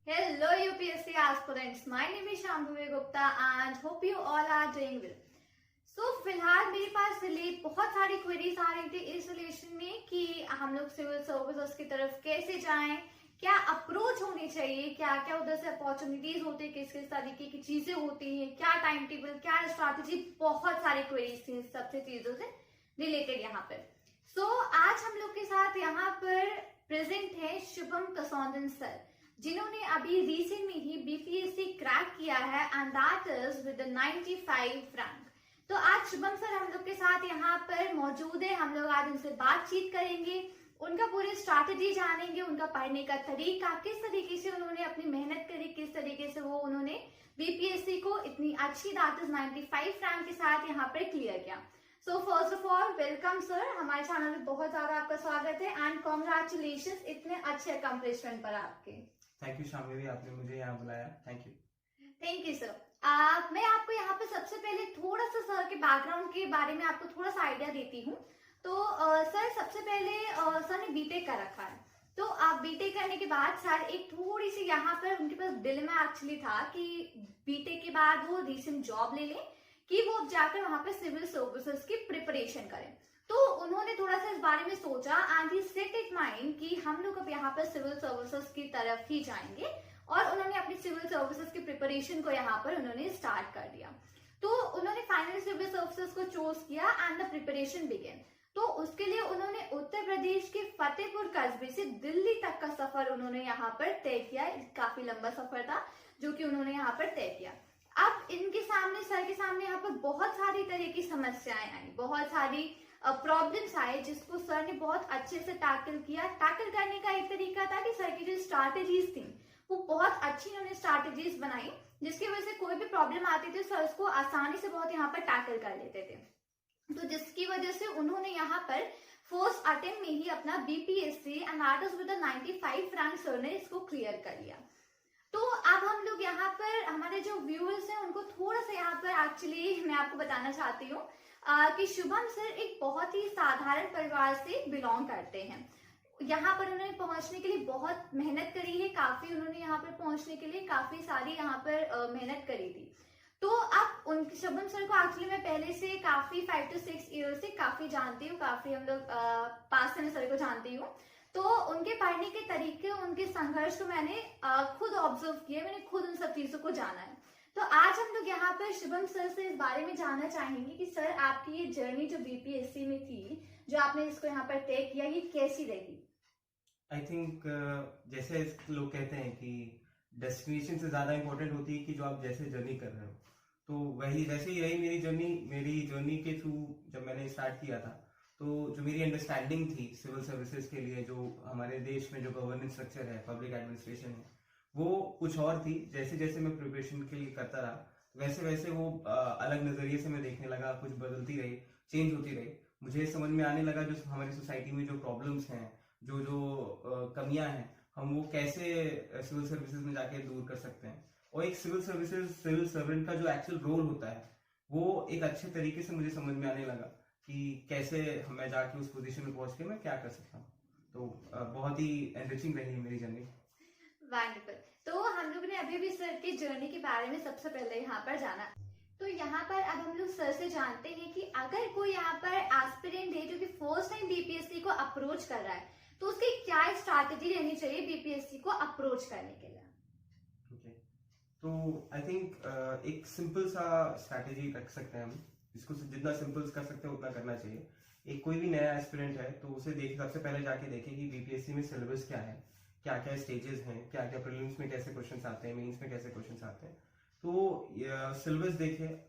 Hello UPSC aspirants, my name is Shambhavi Gupta and hope you all are doing well. So फिलहाल मेरे पास relate बहुत सारी queries आ रही थी इस रिलेशन में कि हम लोग सिविल सर्विसेज की तरफ कैसे जाएं, क्या अप्रोच होनी चाहिए, क्या क्या उधर से अपॉर्चुनिटीज होती है, किस किस तरीके की चीजें होती हैं, क्या टाइम टेबल, क्या स्ट्रैटेजी, बहुत सारी क्वेरीज थी सबसे चीजों से रिलेटेड यहाँ पर। सो आज हम लोग के साथ यहाँ पर प्रेजेंट है शुभम कसौंदन सर, जिन्होंने अभी रिसेंट में ही बीपीएससी क्रैक किया है and that is with 95 rank. तो आज शुभम सर हम लोग के साथ यहाँ पर मौजूद है। हम लोग आज उनसे बातचीत करेंगे, उनका पूरी स्ट्रैटेजी जानेंगे, उनका पढ़ने का तरीका, किस तरीके से उन्होंने अपनी मेहनत करी, किस तरीके से वो उन्होंने बीपीएससी को इतनी अच्छी दैट इज 95 रैंक के साथ यहाँ पर क्लियर किया। So first of all welcome sir, हमारे चैनल में बहुत ज्यादा आपका स्वागत है एंड कॉन्ग्रेचुलेशन इतने अच्छे अकम्पलिशमेंट पर आपके। थैंक यू शामिली, आपने मुझे यहाँ बुलाया, thank you. Thank you sir. मैं आपको यहाँ पे सबसे पहले थोड़ा सा सर के बैकग्राउंड के बारे में आपको थोड़ा सा आइडिया देती हूँ। तो सर सबसे पहले सर ने बीटेक कर रखा है। तो आप बीटेक करने के बाद सर एक थोड़ी सी यहाँ पर उनके पास डिलेमा एक्चुअली था कि बीटेक के बाद वो रिसेंट जॉब ले लें कि वो जाकर वहां पे सिविल सर्विसेज की प्रिपरेशन करें। तो उन्होंने थोड़ा सा इस बारे में सोचा and he set it mind कि हम लोग अब यहाँ पर सिविल सर्विसेज की तरफ ही जाएंगे और उन्होंने अपनी सिविल सर्विसेज की प्रिपरेशन को यहाँ पर उन्होंने स्टार्ट कर दिया। तो उन्होंने फाइनली सिविल सर्विसेज को चूज किया एंड द प्रिपरेशन बिगेन। तो उसके लिए उन्होंने उत्तर प्रदेश के फतेहपुर कस्बे से दिल्ली तक का सफर उन्होंने यहाँ पर तय किया। काफी लंबा सफर था जो कि उन्होंने यहाँ पर तय किया। अब इनके सामने सर के सामने यहाँ पर बहुत सारी तरह की समस्याएं आई, बहुत सारी प्रॉब्लम्स आए जिसको सर ने बहुत अच्छे से टैकल किया। टैकल करने का एक तरीका था कि सर की जो स्ट्रैटेजीज थी वो बहुत अच्छी उन्होंने स्ट्रैटेजीज बनाई, जिसकी वजह से कोई भी प्रॉब्लम आती थी सर उसको आसानी से बहुत यहाँ पर टैकल कर लेते थे। तो जिसकी वजह से उन्होंने यहाँ पर फर्स्ट अटेम्प्ट में ही अपना BPSC and that is with 95 rank sir ने इसको क्लियर कर लिया। तो अब हम लोग यहाँ पर हमारे जो व्यूअर्स हैं उनको थोड़ा सा यहाँ पर एक्चुअली मैं आपको बताना चाहती हूँ कि शुभम सर एक बहुत ही साधारण परिवार से बिलोंग करते हैं। यहाँ पर उन्होंने पहुंचने के लिए बहुत मेहनत करी है, काफी उन्होंने यहाँ पर पहुंचने के लिए काफी सारी यहाँ पर मेहनत करी थी। तो अब उनके शुभम सर को एक्चुअली मैं पहले से काफी 5 to 6 ईयर से काफी जानती हूँ, काफी हम लोग पास से सर को जानती हूँ। तो उनके पढ़ने के तरीके, उनके संघर्ष को मैंने खुद ऑब्जर्व किया, मैंने खुद उन सब चीजों को जाना है। तो आज हम लोग यहाँ पर शुभम सर से इस बारे में जानना चाहेंगे कि सर आपकी ये जर्नी जो बीपीएससी में थी, जो आपने इसको यहाँ पर तय किया, ये कैसी रही? आई थिंक जैसे लोग कहते हैं कि डेस्टिनेशन से ज्यादा इंपॉर्टेंट होती है कि जो आप जैसे जर्नी कर रहे हो, तो वैसे ही रही मेरी जर्नी के थ्रू जब मैंने स्टार्ट किया था। तो जो मेरी अंडरस्टैंडिंग थी सिविल सर्विसेज के लिए, जो हमारे देश में जो गवर्नेंस स्ट्रक्चर है, पब्लिक एडमिनिस्ट्रेशन है, वो कुछ और थी। जैसे जैसे मैं प्रिपरेशन के लिए करता रहा वैसे वैसे वो अलग नजरिए से मैं देखने लगा, कुछ बदलती रही, चेंज होती रही। मुझे समझ में आने लगा जो हमारी सोसाइटी में जो प्रॉब्लम्स हैं, जो कमियां हैं, हम वो कैसे सिविल सर्विसेज में जाके दूर कर सकते हैं। और एक सिविल सर्वेंट का जो एक्चुअल रोल होता है वो एक अच्छे तरीके से मुझे समझ में आने लगा कि कैसे मैं जाके उस पोजीशन में पहुंच के मैं क्या कर सकता हूँ। तो बहुत ही एनरिचिंग रही है मेरी जर्नी। वंडरफुल। तो हम लोग ने अभी भी सर की जर्नी के बारे में सबसे पहले यहाँ पर जाना। तो यहाँ पर अब हम लोग सर से जानते हैं कि अगर कोई यहाँ पर एस्पिरेंट है जो कि फर्स्ट टाइम बीपीएससी को अप्रोच कर रहा है, तो उसकी क्या स्ट्रैटेजी रहनी चाहिए बीपीएससी को अप्रोच करने के लिए? ओके, तो आई थिंक एक सिंपल सा स्ट्रैटेजी रख सकते हैं हम। इसको जितना सिंपल कर सकते हैं उतना करना चाहिए। एक कोई भी नया एस्पिरेंट है तो उसे देखे, सबसे पहले जाके देखे कि बीपीएससी में सिलेबस क्या है, क्या क्या स्टेजेस हैं, क्या क्या प्रीलिम्स में कैसे क्वेश्चंस आते हैं, मेंस में कैसे क्वेश्चंस आते हैं। तो सिलेबस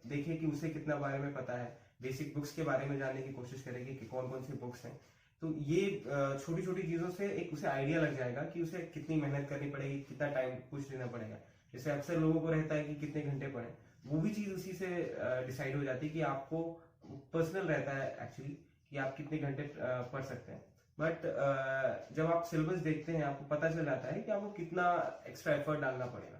देखे कि उसे कितना बारे में पता है, बेसिक बुक्स के बारे में जानने की कोशिश करेगी कि कौन कौन सी बुक्स हैं। तो ये छोटी छोटी चीजों से एक उसे आइडिया लग जाएगा कि उसे कितनी मेहनत करनी पड़ेगी, कितना टाइम कुछ देना पड़ेगा। जैसे अक्सर लोगों को रहता है कि कितने घंटे पढ़े, वो भी चीज उसी से डिसाइड हो जाती है कि आपको पर्सनल रहता है एक्चुअली कि आप कितने घंटे पढ़ सकते हैं। बट जब आप सिलेबस देखते हैं आपको पता चल जाता है कि आपको कितना एक्स्ट्रा एफर्ट डालना पड़ेगा।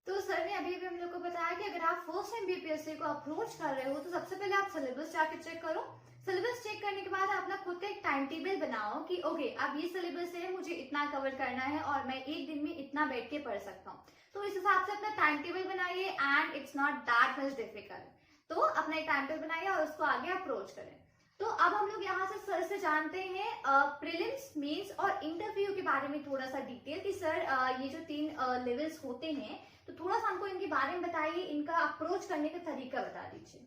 तो सर ने अभी भी हम लोग को बताया कि अगर आप फर्स्ट टाइम बीपीएससी को अप्रोच कर रहे हो तो सबसे पहले आप सिलेबस जाके चेक करो। सिलेबस चेक करने के बाद अपना खुद का एक टाइम टेबल बनाओ कि ओके अब ये सिलेबस है, मुझे इतना कवर करना है और मैं एक दिन में इतना बैठ के पढ़ सकता हूँ। तो इस हिसाब से अपना टाइम टेबल बनाइए and it's not that much difficult. तो अपना एक टाइम टेबल बनाइए और उसको आगे अप्रोच करें। तो अब हम लोग यहाँ से सर से जानते हैं प्रीलिम्स, मेंस और इंटरव्यू के बारे में थोड़ा सा डिटेल कि सर ये जो 3 लेवल्स होते हैं, तो थोड़ा सा हमको इनके बारे में बताइए, इनका अप्रोच करने का तरीका बता दीजिए।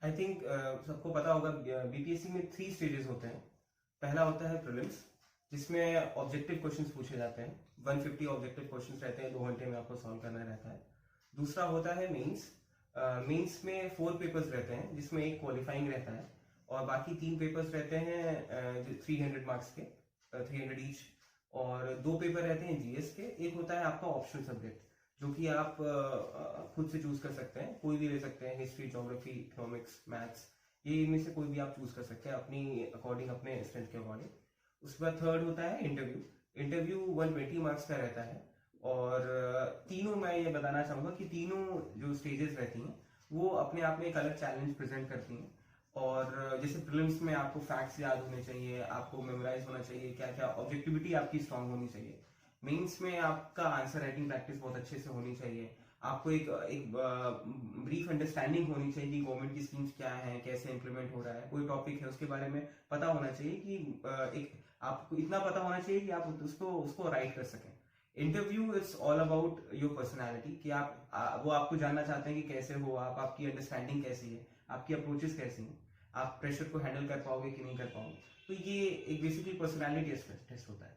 आई थिंक सबको पता होगा बीपीएससी में 3 स्टेजेस होते हैं। पहला होता है प्रीलिम्स, जिसमें ऑब्जेक्टिव क्वेश्चंस पूछे जाते हैं। 150 ऑब्जेक्टिव क्वेश्चंस रहते हैं, 2 घंटे में आपको सॉल्व करना रहता है। दूसरा होता है मेंस। मेंस में 4 पेपर्स रहते हैं, जिसमें एक क्वालिफाइंग रहता है और बाकी 3 पेपर्स रहते हैं 300 मार्क्स के, 300 ईच। और 2 पेपर रहते हैं जीएस के। एक होता है आपका ऑप्शनल सब्जेक्ट, जो कि आप खुद से चूज कर सकते हैं, कोई भी ले सकते हैं, हिस्ट्री, ज्योग्राफी, इकोनॉमिक्स, मैथ्स, ये इनमें से कोई भी आप चूज कर सकते हैं अपनी अकॉर्डिंग, अपने स्ट्रेंथ के अकॉर्डिंग। उसके बाद थर्ड होता है इंटरव्यू। इंटरव्यू 120 मार्क्स का रहता है और तीनों, मैं ये बताना चाहूंगा कि तीनों जो स्टेजेस रहती हैं वो अपने आप में एक अलग चैलेंज प्रेजेंट करती हैं। और जैसे प्रीलिम्स में आपको फैक्ट्स याद होने चाहिए, आपको मेमोराइज होना चाहिए, क्या क्या ऑब्जेक्टिविटी आपकी स्ट्रांग होनी चाहिए। मेंस में आपका आंसर राइटिंग प्रैक्टिस बहुत अच्छे से होनी चाहिए। आपको एक ब्रीफ अंडरस्टैंडिंग होनी चाहिए कि गवर्नमेंट की स्कीम्स क्या है, कैसे इंप्लीमेंट हो रहा है, कोई टॉपिक है उसके बारे में पता होना चाहिए कि एक आपको इतना पता होना चाहिए कि आप उसको राइट कर सकें। Interview it's all about your personality, कि वो आपको जानना चाहते हैं कि कैसे हो आप, आपकी अंडरस्टैंडिंग कैसी है, आपकी अप्रोचेस कैसी हैं, आप प्रेशर को हैंडल कर पाओगे कि नहीं कर पाओगे। तो ये एक बेसिकली पर्सनैलिटी टेस्ट होता है।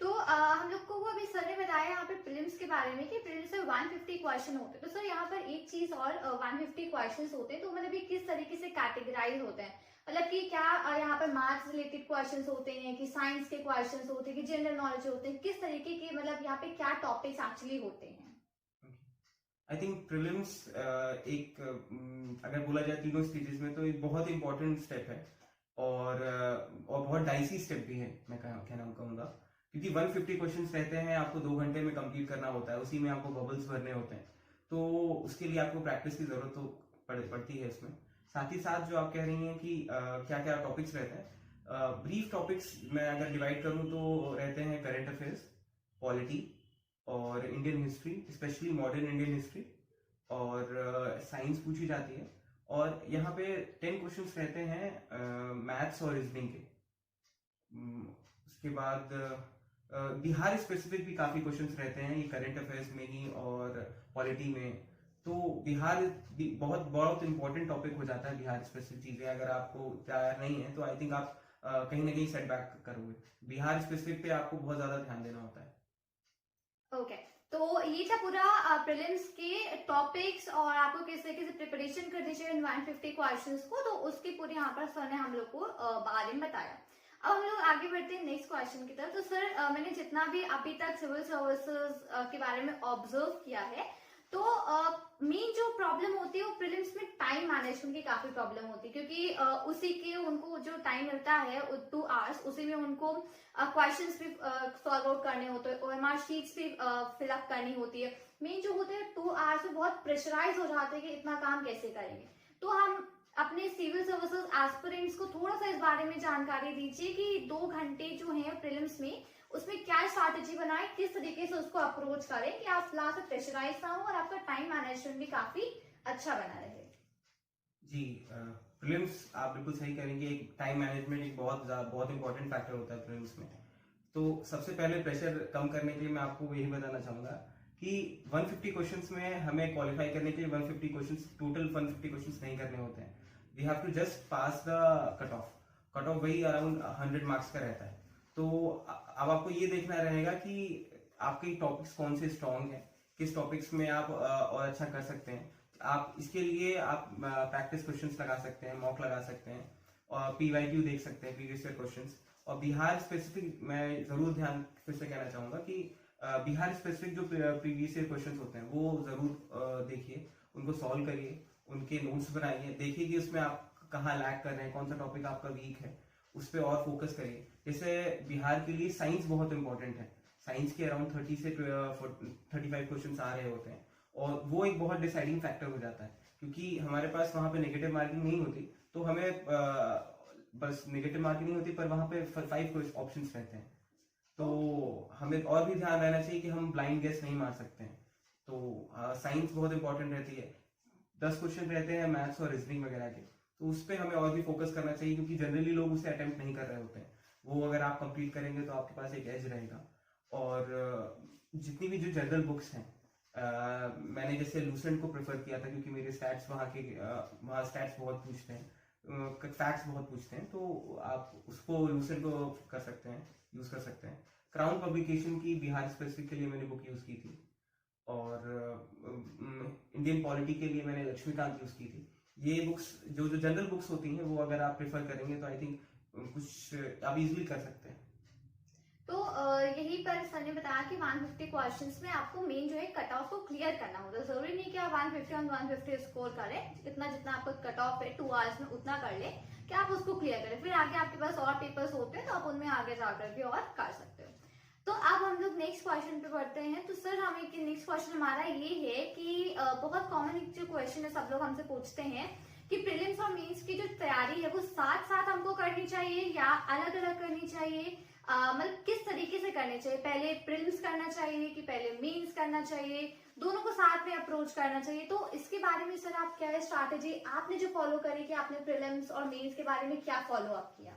तो हम लोग को वो अभी सर ने बताया यहाँ पे प्रीलिम्स के बारे में कि प्रीलिम्स में 150 क्वेश्चन होते हैं। तो सर यहाँ पर एक चीज और, 150 क्वेश्चंस होते हैं तो मतलब ये किस तरीके से कैटेगराइज होते हैं, मतलब कि क्या यहाँ पर मैथ्स रिलेटेड क्वेश्चंस होते हैं कि साइंस के क्वेश्चंस होते हैं कि जनरल नॉलेज होते हैं, किस तरीके के, मतलब यहाँ पे क्या टॉपिक्स एक्चुअली होते हैं? आई थिंक प्रीलिम्स अगर बोला जाए तीनों स्टेजेस में, तो एक बहुत इंपॉर्टेंट स्टेप है और बहुत डाइसी स्टेप भी है, मैं कहना कहूंगा, क्योंकि 150 क्वेश्चंस रहते हैं, आपको 2 घंटे में कंप्लीट करना होता है, उसी में आपको बबल्स भरने होते हैं। तो उसके लिए आपको प्रैक्टिस की जरूरत तो पड़ती है उसमें। साथ ही साथ जो आप कह रही हैं कि क्या क्या टॉपिक्स रहते हैं, ब्रीफ टॉपिक्स मैं अगर डिवाइड करूं तो रहते हैं करंट अफेयर्स, पॉलिटी और Indian history, specially modern Indian history, और साइंस पूछी जाती है। और यहाँ पे 10 क्वेश्चंस रहते हैं मैथ्स और रीजनिंग के। उसके बाद बिहार स्पेसिफिक भी काफी क्वेश्चंस रहते हैं, ये करंट अफेयर्स में ही और पॉलिटी में। तो बिहार भी बहुत इंपॉर्टेंट टॉपिक हो जाता है, बिहार स्पेसिफिक चीजें अगर आपको तैयार नहीं है तो आई थिंक आप कहीं ना कहीं सेटबैक करोगे। बिहार स्पेसिफिक पे आपको बहुत ज्यादा ध्यान देना होता है। ओके, तो ये था पूरा प्रीलिम्स के टॉपिक्स और आपको किस तरीके से प्रिपरेशन करनी चाहिए इन 150 क्वेश्चंस को, तो उसकी पूरी यहाँ पर सर ने हम लोग को बारे में बताया। अब हम लोग आगे बढ़ते हैं नेक्स्ट क्वेश्चन की तरफ। तो सर मैंने जितना भी अभी तक सिविल सर्विसेज के बारे में ऑब्जर्व किया है, तो मेन जो प्रॉब्लम होती है वो प्रीलिम्स में टाइम मैनेजमेंट की काफी प्रॉब्लम होती है, क्योंकि उसी के उनको जो टाइम मिलता है 2 आवर्स, उसी में उनको क्वेश्चंस भी सॉल्व आउट करने होते हैं, ओएमआर शीट्स भी फिलअप करनी होती है। मेन जो होते हैं 2 आवर्स में बहुत प्रेशराइज हो जाते हैं कि इतना काम कैसे करेंगे। तो हम अपने सिविल सर्विसेज एस्पिरेंट्स को थोड़ा सा इस बारे में जानकारी दीजिए कि 2 घंटे जो है प्रीलिम्स में, उसमें क्या स्ट्रैटेजी बनाए, किस तरीके से उसको अप्रोच करें कि आप फिलहाल से प्रेशराइज ना हो और आपका टाइम मैनेजमेंट भी काफी अच्छा बना रहे। जी, प्रीलिम्स आप बिल्कुल सही करेंगे, एक टाइम मैनेजमेंट एक बहुत इंपॉर्टेंट फैक्टर होता है प्रीलिम्स में। तो सबसे पहले प्रेशर कम करने के लिए मैं आपको यही बताना चाहूंगा कि 150 क्वेश्चंस में हमें क्वालिफाई करने के लिए 150 क्वेश्चंस, टोटल 150 क्वेश्चंस नहीं करने होते हैं। We have to just pass the cut off वही अराउंड 100 मार्क्स का रहता है। तो अब आपको ये देखना रहेगा कि आपके टॉपिक्स कौन से स्ट्रॉन्ग है, किस टॉपिक्स में आप और अच्छा कर सकते हैं। आप इसके लिए आप प्रैक्टिस क्वेश्चंस लगा सकते हैं, मॉक लगा सकते हैं और पीवाईक्यू देख सकते हैं, प्रीवियस ईयर क्वेश्चंस। और बिहार स्पेसिफिक मैं जरूर ध्यान फिर से कहना चाहूंगा कि बिहार स्पेसिफिक जो प्रीवियस ईयर क्वेश्चंस होते हैं वो जरूर देखिए, उनको सॉल्व करिए, उनके नोट्स बनाइए, देखिए कि उसमें आप कहाँ लैग कर रहे हैं, कौन सा टॉपिक आपका वीक है, उस पर और फोकस करिए। जैसे बिहार के लिए साइंस बहुत इंपॉर्टेंट है, साइंस के अराउंड 30 से 35 क्वेश्चन आ रहे होते हैं और वो एक बहुत डिसाइडिंग फैक्टर हो जाता है, क्योंकि हमारे पास वहां पे नेगेटिव मार्किंग नहीं होती, तो हमें बस नेगेटिव मार्किंग नहीं होती, पर वहां पे 5 ऑप्शंस रहते हैं। तो हमें और भी ध्यान रहना चाहिए कि हम ब्लाइंड गेस नहीं मार सकते हैं। तो साइंस बहुत इंपॉर्टेंट रहती है, 10 क्वेश्चन रहते हैं मैथ्स और रीजनिंग वगैरह के, तो उस पर हमें और भी फोकस करना चाहिए, क्योंकि जनरली लोग उसे अटेम्प्ट नहीं कर रहे होते हैं। वो अगर आप कंप्लीट करेंगे तो आपके पास एक एज रहेगा। और जितनी भी जो जनरल बुक्स हैं, मैंने जैसे लूसेंट को प्रेफर किया था, क्योंकि मेरे स्टैट्स वहाँ स्टैट्स बहुत पूछते हैं, फैक्ट्स बहुत पूछते हैं, तो आप उसको लूसेंट को कर सकते हैं, यूज कर सकते हैं। क्राउन पब्लिकेशन की बिहार स्पेसिफिक के लिए मैंने बुक यूज की थी, और इंडियन पॉलिटी के लिए मैंने लक्ष्मीकांत यूज की थी। ये बुक्स जो जनरल बुक्स होती हैं, वो अगर आप प्रेफर करेंगे तो आई थिंक कुछ आप इजीली कर सकते हैं। तो यही पर सर ने बताया कि 150 क्वेश्चंस में आपको मेन जो है कट ऑफ को क्लियर करना होता है। जरूरी नहीं कि आप 150 ऑन 150 स्कोर करें, इतना जितना आपको कट ऑफ है 2 आवर्स में उतना कर ले कि आप उसको क्लियर करें। फिर आगे आपके पास और पेपर्स होते हैं तो आप उनमें आगे जाकर के और कर सकते हो। तो अब हम लोग नेक्स्ट क्वेश्चन पे बढ़ते हैं। तो सर हमें नेक्स्ट क्वेश्चन हमारा ये है कि बहुत कॉमन जो क्वेश्चन है, सब लोग हमसे पूछते हैं कि प्रीलिम्स और मेंस की जो तैयारी है वो साथ साथ हमको करनी चाहिए या अलग अलग करनी चाहिए, मतलब किस तरीके से करने चाहिए, पहले प्रीलिम्स करना चाहिए कि पहले मेंस करना चाहिए, दोनों को साथ में अप्रोच करना चाहिए। तो इसके बारे में सर आप क्या है स्ट्रैटेजी आपने जो फॉलो करी कि आपने प्रीलिम्स और मेंस के बारे में क्या फॉलो अप किया?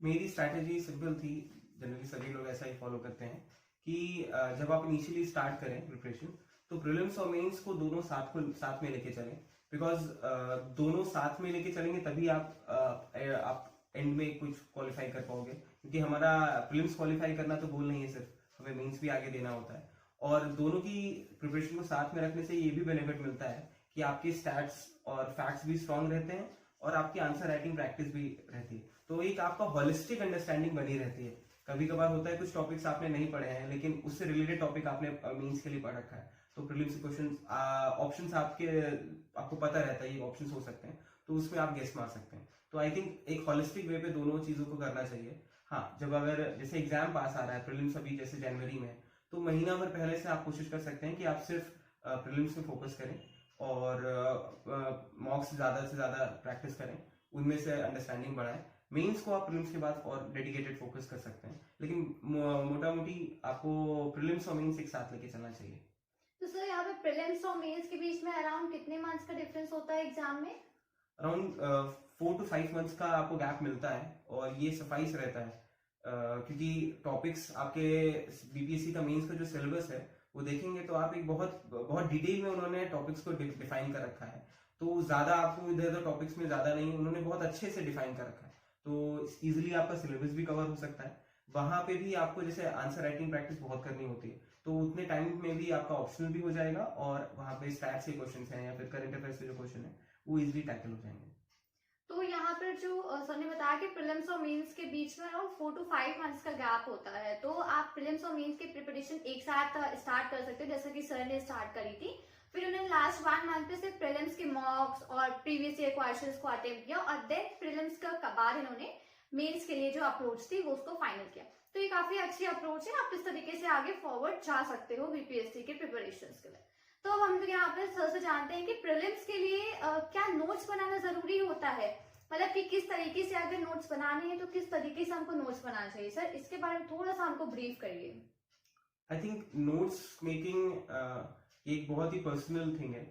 मेरी स्ट्रैटेजी सिंपल थी, जनरली सभी लोग ऐसा ही फॉलो करते हैं कि जब आप इनिशियली स्टार्ट करें प्रिपरेशन, तो प्रीलिम्स और मेंस को दोनों साथ में लेके चलें, बिकॉज दोनों साथ में लेके चलेंगे तभी आप एंड में कुछ क्वालिफाई कर पाओगे, क्योंकि हमारा प्रीलिम्स क्वालिफाई करना तो गोल नहीं है, सिर्फ हमें मेंस भी आगे देना होता है। और दोनों की प्रिपरेशन को साथ में रखने से ये भी बेनिफिट मिलता है कि आपके स्टैट्स और फैक्ट्स भी स्ट्रांग रहते हैं और आपकी आंसर राइटिंग प्रैक्टिस भी रहती है। तो एक आपका होलिस्टिक अंडरस्टैंडिंग बनी रहती है। कभी कभार होता है कुछ टॉपिक्स आपने नहीं पढ़े हैं, लेकिन उससे रिलेटेड टॉपिक आपने मेंस के लिए पढ़ रखा है, तो प्रीलिम्स क्वेश्चन ऑप्शंस आपको पता रहता है ये ऑप्शंस हो सकते हैं, तो उसमें आप गेस मार सकते हैं। तो आई थिंक एक होलिस्टिक वे पे दोनों चीजों को करना चाहिए। हाँ, जब अगर जैसे एग्जाम पास आ रहा है, प्रीलिम्स अभी जैसे जनवरी में, तो महीना भर पहले से आप कोशिश कर सकते हैं कि आप सिर्फ प्रीलिम्स में फोकस करें और मॉक्स ज्यादा से ज्यादा प्रैक्टिस करें, उनमें से अंडरस्टैंडिंग बढ़ाएं। मेंस को आप प्रीलिम्स के बाद और डेडिकेटेड फोकस कर सकते हैं, लेकिन मोटा मोटी आपको प्रीलिम्स और मेंस एक साथ लेके चलना चाहिए। तो सर यहाँ पे प्रीलिम्स और मेंस के बीच में अराउंड कितने मंथ्स का डिफरेंस होता है एग्जाम में? अराउंड 4 to 5 मंथ्स का आपको गैप मिलता है, और ये सफाइस रहता है क्योंकि टॉपिक्स आपके बीपीएससी का मेंस का जो सिलेबस है वो देखेंगे तो आप एक बहुत डिटेल में उन्होंने टॉपिक्स को डिफाइन कर रखा है। तो ज्यादा आपको इधर उधर टॉपिक्स में ज्यादा नहीं, उन्होंने बहुत अच्छे से डिफाइन कर रखा है, तो इजीली आपका सिलेबस भी कवर हो सकता है। वहां पे भी आपको जैसे आंसर राइटिंग प्रैक्टिस बहुत करनी होती है, तो उतने टाइम में भी आपका ऑप्शनल भी हो जाएगा, और वहां पे स्टैट्स के क्वेश्चन हैं या फिर करंट अफेयर्स के जो क्वेश्चन है वो इजिली टैकल हो जाएंगे। तो यहाँ पर जो सर ने बताया कि प्रीलिम्स और मेंस के बीच में अराउंड 4 to 5 मंथ्स का गैप होता है, तो आप प्रीलिम्स और मेंस की प्रिपरेशन एक साथ स्टार्ट कर सकते हो, जैसे कि सर ने स्टार्ट करी थी। फिर उन्होंने लास्ट 1 मंथ पे सिर्फ प्रीलिम्स के मॉक्स और प्रीवियस ईयर क्वेश्चंस को अटेम्प्ट किया, और देन प्रीलिम्स का बाद इन्होंने मेंस के लिए जो अप्रोच थी वो उसको फाइनल किया। तो ये काफी अच्छी अप्रोच है, आप इस तरीके से आगे फॉरवर्ड जा सकते हो बीपीएससी के प्रिपरेशन के लिए। तो अब हम लोग यहाँ पे सर से जानते हैं कि प्रीलिम्स के लिए क्या नोट्स बनाना जरूरी होता है, मतलब कि किस तरीके से अगर नोट्स बनाने हैं तो किस तरीके से हमको नोट्स बनाना चाहिए। सर इसके बारे में थोड़ा सा हमको ब्रीफ करिए। आई थिंक नोट्स मेकिंग एक बहुत ही पर्सनल थिंग है।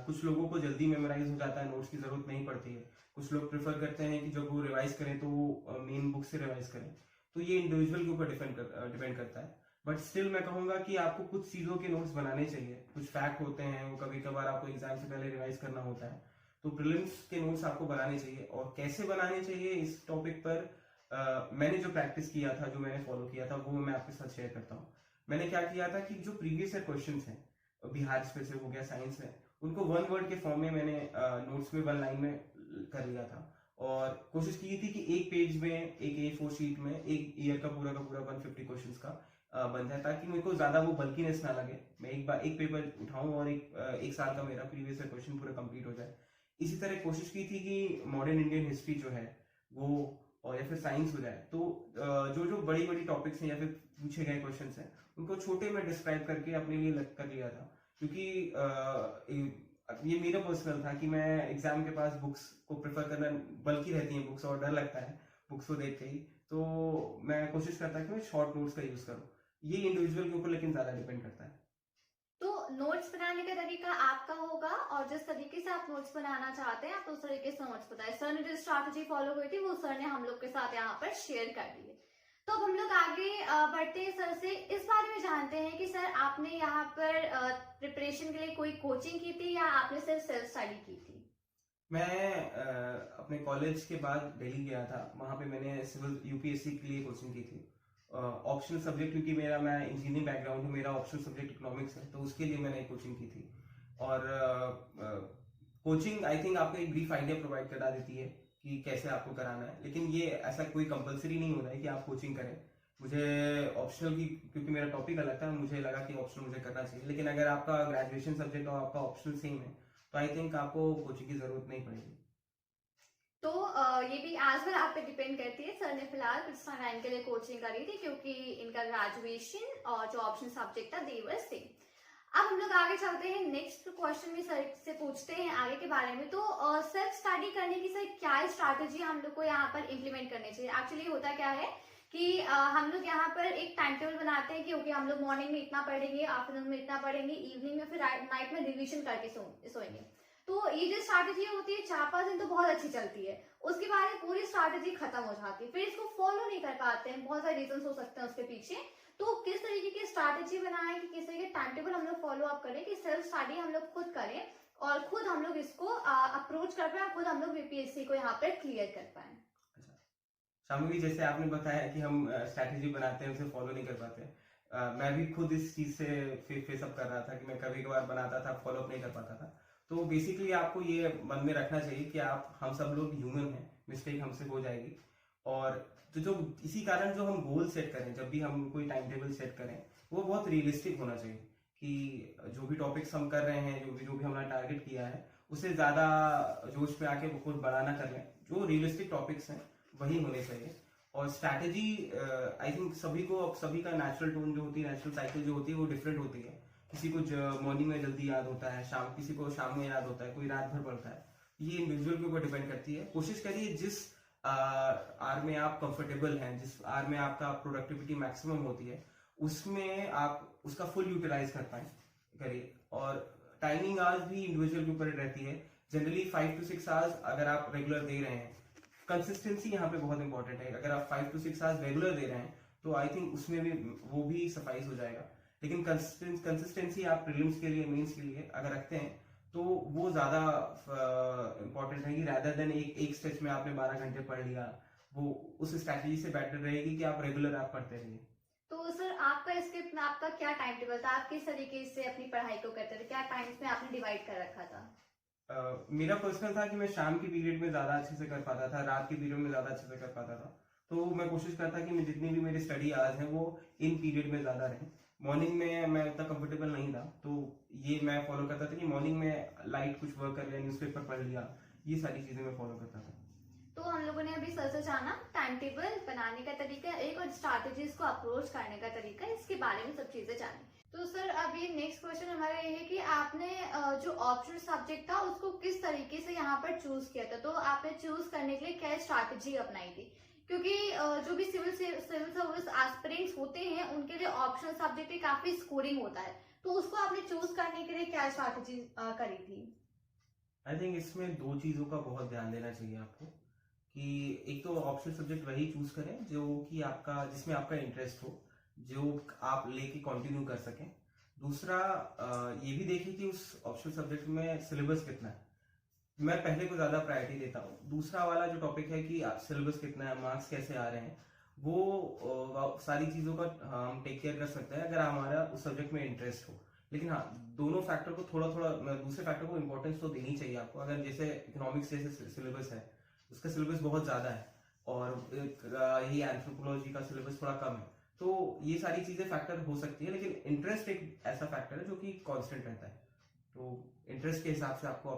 कुछ लोगों को जल्दी मेमोराइज हो जाता है, नोट्स की जरूरत नहीं पड़ती है। कुछ लोग प्रेफर करते हैं कि जब वो रिवाइज करें तो वो मेन बुक से रिवाइज करें, तो ये इंडिविजुअल के ऊपर डिपेंड करता है। बट स्टिल मैं कहूंगा कि आपको कुछ चीजों के नोट्स बनाने चाहिए। कुछ फैक्ट होते हैं वो कभी कभार आपको एग्जाम से पहले रिवाइज करना होता है, तो प्रीलिम्स के नोट्स आपको बनाने चाहिए। और कैसे बनाने चाहिए इस टॉपिक पर मैंने जो प्रैक्टिस किया था, जो मैंने फॉलो किया था, वो मैं आपके साथ शेयर करता हूँ। मैंने क्या किया था कि जो प्रीवियस ईयर क्वेश्चंस हैं, बिहार स्पेसिफिक हो गया, साइंस में, उनको 1 वर्ड के फॉर्म में मैंने नोट्स में 1 लाइन में कर लिया था, और कोशिश की थी कि एक पेज में, एक A4 शीट में एक ईयर का पूरा 150 क्वेश्चंस का बन जाए, ताकि मेरे को ज्यादा वो बल्कीनेस ना लगे। मैं एक पेपर उठाऊं और एक साल का मेरा प्रीवियस ईयर क्वेश्चन पूरा कंप्लीट हो जाए। इसी तरह कोशिश की थी कि मॉडर्न इंडियन हिस्ट्री जो है वो, और या फिर साइंस हो जाए, तो जो बड़ी बड़ी टॉपिक्स हैं या फिर पूछे गए क्वेश्चंस हैं, उनको छोटे में डिस्क्राइब करके अपने लिए कर लिया था। क्योंकि अब ये मेरा पर्सनल था कि मैं एग्जाम के पास बुक्स को प्रेफर करना, बल्कि रहती हैं बुक्स और डर लगता है बुक्स को देख के ही, तो मैं कोशिश करता कि मैं शॉर्ट नोट्स का यूज करूँ। ये इंडिविजुअल के ऊपर लेकिन ज्यादा डिपेंड करता है। तो नोट्स बनाने का तरीका आपका होगा, और जिस तरीके से आप नोट्स बनाना चाहते हैं आप उस तरीके से नोट्स बताएं। सर ने जो स्ट्रैटेजी फॉलो की थी वो सर ने हम लोग के साथ यहाँ पर शेयर कर दी है। तो अब हम लोग आगे बढ़ते हैं, सर से इस बारे में जानते हैं कि सर आपने यहाँ पर प्रिपरेशन के लिए कोई कोचिंग की थी या आपने सिर्फ सेल्फ स्टडी की थी? मैं अपने कॉलेज के बाद दिल्ली गया था, वहाँ पे मैंने सिविल यूपीएससी के लिए कोचिंग की थी। ऑप्शनल सब्जेक्ट, क्योंकि मैं इंजीनियरिंग बैकग्राउंड हूँ, मेरा ऑप्शनल सब्जेक्ट इकोनॉमिक्स है, तो उसके लिए मैंने कोचिंग की थी। और कोचिंग आई थिंक आपको एक ब्रीफ आइडिया प्रोवाइड करा देती है कि कैसे आपको कराना है, लेकिन ये ऐसा कोई कंपलसरी नहीं होता है कि आप कोचिंग करें। मुझे ऑप्शनल की, क्योंकि मेरा टॉपिक अलग था, मुझे लगा कि ऑप्शनल मुझे करना चाहिए, लेकिन अगर आपका ग्रेजुएशन सब्जेक्ट और आपका ऑप्शनल सेम है तो आई थिंक आपको कोचिंग की जरूरत नहीं पड़ेगी। तो ये भी एज वेल आप पे डिपेंड करती है। सर ने फिलहाल कुछ टाइम के लिए कोचिंग करी थी क्योंकि इनका ग्रेजुएशन और जो ऑप्शन सब्जेक्ट था दे वर सेम। अब हम लोग आगे चलते हैं, नेक्स्ट क्वेश्चन में सर से पूछते हैं आगे के बारे में। तो सेल्फ स्टडी करने की सर क्या स्ट्रैटेजी हम लोग को यहाँ पर इम्प्लीमेंट करनी चाहिए? एक्चुअली होता क्या है कि हम लोग यहाँ पर एक टाइम टेबल बनाते हैं कि ओके हम लोग मॉर्निंग में इतना पढ़ेंगे, आफ्टरनून में इतना पढ़ेंगे, इवनिंग में फिर नाइट में रिविजन करके सोएंगे। तो ये जो स्ट्रैटेजी होती है 4-5 दिन तो बहुत अच्छी चलती है, उसके बाद पूरी स्ट्रैटेजी खत्म हो जाती है, फिर इसको फॉलो नहीं कर पाते हैं। बहुत सारे रीजन हो सकते हैं उसके पीछे। तो किस तरीके की स्ट्रैटेजी बनाएं कि किस तरीके टाइम टेबल हम लोग फॉलो अप करें कि सेल्फ स्टडी हम लोग खुद करें और खुद हम लोग इसको अप्रोच कर पाए, खुद हम लोग बीपीएससी को यहाँ पर क्लियर कर पाए। शामवी, जैसे आपने बताया कि हम स्ट्रैटेजी बनाते हैं उसे फॉलो नहीं कर पाते, मैं भी खुद इस चीज से फेस अप कर रहा था कि मैं कभी कभार बनाता था, फॉलो अप नहीं कर पाता था। तो बेसिकली आपको ये मन में रखना चाहिए कि आप, हम सब लोग ह्यूमन हैं, मिस्टेक हमसे हो जाएगी। और तो जो इसी कारण जो हम गोल सेट करें, जब भी हम कोई टाइम टेबल सेट करें, वो बहुत रियलिस्टिक होना चाहिए कि जो भी टॉपिक्स हम कर रहे हैं, जो भी हमने टारगेट किया है, उससे ज्यादा जोश में आके वो कुछ बड़ा ना कर लें। जो रियलिस्टिक टॉपिक्स हैं वही होने चाहिए। और स्ट्रैटेजी आई थिंक सभी का नेचुरल टोन जो होती है, नेचुरल साइकिल जो होती है वो डिफरेंट होती है। किसी को मॉर्निंग में जल्दी याद होता है, किसी को शाम में याद होता है, कोई रात भर पढ़ता है। ये इंडिविजुअल के ऊपर डिपेंड करती है। कोशिश करिए जिस आर में आप कंफर्टेबल हैं, जिस आर में आपका प्रोडक्टिविटी मैक्सिमम होती है, उसमें आप उसका फुल यूटिलाइज कर पाए करिए। और टाइमिंग आवर्स भी इंडिविजुअल के ऊपर रहती है। जनरली 5 to 6 आवर्स अगर आप रेगुलर दे रहे हैं, कंसिस्टेंसी यहाँ पे बहुत इंपॉर्टेंट है। अगर आप 5 to 6 आवर्स रेगुलर दे रहे हैं तो आई थिंक उसमें भी वो भी सफाइस हो जाएगा। लेकिन कंसिस्टेंसी आप प्रीलिम्स के लिए, मेंस के लिए अगर रखते हैं तो वो ज्यादा इंपॉर्टेंट रहेगी, रादर देन एक स्ट्रेच में आपने 12 घंटे पढ़ लिया। वो उस स्ट्रैटेजी से बेटर रहेगी कि आप रेगुलर आप पढ़ते रहिए। तो सर आपका क्या टाइम टेबल था? आप किस तरीके से अपनी पढ़ाई को करते थे? क्या टाइम्स में आपने डिवाइड कर रखा था? मेरा पर्सनल था कि मैं शाम के पीरियड में ज्यादा अच्छे से कर पाता था, रात के पीरियड में ज्यादा अच्छे से कर पाता था। तो मैं कोशिश करता कि मैं जितनी भी मेरी स्टडी आवर्स हैं वो इन पीरियड में ज्यादा रहे। मॉर्निंग में मैं उतना कंफर्टेबल नहीं था, तो ये मैं फॉलो करता था कि मॉर्निंग में लाइट कुछ वर्क कर लिया, न्यूज़पेपर पढ़ लिया, ये सारी चीजें मैं फॉलो करता था। तो हम लोगों ने अभी सर से जाना टाइम टेबल बनाने का तरीका एक और स्ट्रैटेजीज को अप्रोच करने का तरीका, इसके बारे में सब चीजें जानी। तो सर अभी नेक्स्ट क्वेश्चन हमारा ये है कि आपने जो ऑप्शनल सब्जेक्ट था उसको किस तरीके से यहाँ पर चूज किया था? तो आपने चूज करने के लिए क्या स्ट्रैटेजी अपनाई थी? क्योंकि जो भी सिविल सर्विस एस्पिरेंट्स होते हैं उनके लिए ऑप्शनल सब्जेक्ट काफी स्कोरिंग होता है, तो उसको आपने चूज करने के लिए क्या स्ट्रैटेजी करी थी? आई थिंक इसमें दो चीजों का बहुत ध्यान देना चाहिए आपको कि एक तो ऑप्शनल सब्जेक्ट वही चूज करें जो कि आपका, जिसमें आपका इंटरेस्ट हो, जो आप लेके कंटिन्यू कर सकें। दूसरा ये भी देखें कि उस ऑप्शनल सब्जेक्ट में सिलेबस कितना है। मैं पहले को ज्यादा प्रायोरिटी देता हूँ। दूसरा वाला जो टॉपिक है कि सिलेबस कितना है, मार्क्स कैसे आ रहे हैं, वो सारी चीजों का हम टेक केयर कर सकते हैं अगर हमारा उस सब्जेक्ट में इंटरेस्ट हो। लेकिन हाँ, दोनों फैक्टर को थोड़ा थोड़ा, दूसरे फैक्टर को इंपॉर्टेंस तो देनी चाहिए आपको। अगर जैसे इकोनॉमिक्स जैसे सिलेबस है, उसका सिलेबस बहुत ज्यादा है, और यही एंथ्रोपोलॉजी का सिलेबस थोड़ा कम है, तो ये सारी चीजें फैक्टर हो सकती है। लेकिन इंटरेस्ट एक ऐसा फैक्टर है जो कि कांस्टेंट रहता है, तो इंटरेस्ट के हिसाब से आपको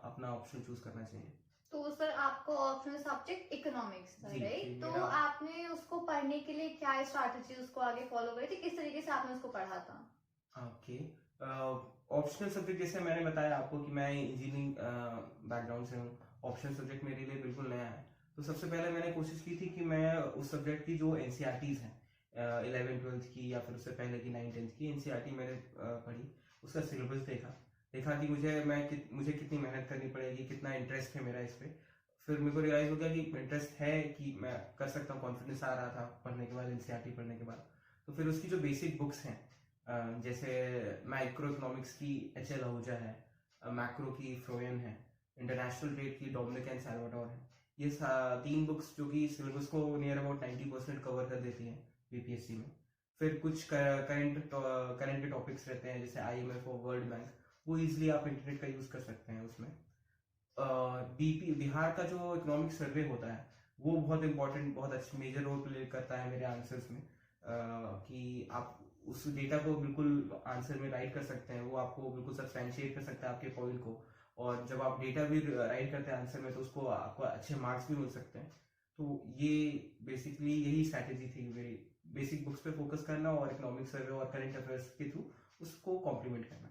अपना ऑप्शन चूज करना चाहिए। तो सर आपको ऑप्शनल सब्जेक्ट इकोनॉमिक्स था, राइट? तो आपने उसको पढ़ने के लिए क्या स्ट्रैटेजी उसको आगे फॉलो करी थी? किस तरीके से आपने उसको पढ़ा था? ओके, ऑप्शनल सब्जेक्ट जैसे मैंने बताया आपको कि मैं इंजीनियरिंग बैकग्राउंड से हूँ, ऑप्शनल सब्जेक्ट मेरे लिए बिल्कुल नया है। तो सबसे पहले मैंने कोशिश की थी कि मैं उस सब्जेक्ट की जो एनसीईआरटीज हैं 11th 12th की या फिर उससे पहले की 9th 10th की एनसीईआरटी मैंने पढ़ी, उसका सिलेबस देखा कि मुझे कितनी मेहनत करनी पड़ेगी, कितना इंटरेस्ट है मेरा इस पे। फिर मेरे को रियलाइज हो गया कि इंटरेस्ट है, कि मैं कर सकता हूँ, कॉन्फिडेंस आ रहा था पढ़ने के बाद, एनसीईआरटी पढ़ने के बाद। तो फिर उसकी जो बेसिक बुक्स हैं, जैसे माइक्रो इकोनॉमिक्स की एच एल आहूजा है, मैक्रो की फ्रोयन है, इंटरनेशनल ट्रेड की डोमिनिक एंड सैल्वाडोर है। ये 3 बुक्स जो कि सिलेबस को नियर अबाउट 90% कवर कर देती हैं बीपीएससी में। फिर कुछ करंट के टॉपिक्स रहते हैं जैसे आईएमएफ और वर्ल्ड बैंक, वो इजिली आप इंटरनेट का यूज कर सकते हैं उसमें। बिहार का जो इकोनॉमिक सर्वे होता है वो बहुत इंपॉर्टेंट, बहुत अच्छा मेजर रोल प्ले करता है मेरे आंसर्स में, कि आप उस डेटा को बिल्कुल आंसर में राइट कर सकते हैं, वो आपको बिल्कुल सब्सटैंशिएट कर सकता है आपके पॉइंट को। और जब आप डेटा भी राइट करते हैं आंसर में तो उसको आपको अच्छे मार्क्स भी मिल सकते हैं। तो ये बेसिकली यही स्ट्रैटेजी थी मेरी, बेसिक बुक्स पे फोकस करना और इकोनॉमिक सर्वे और करंट अफेयर्स के थ्रू उसको कॉम्प्लीमेंट करना।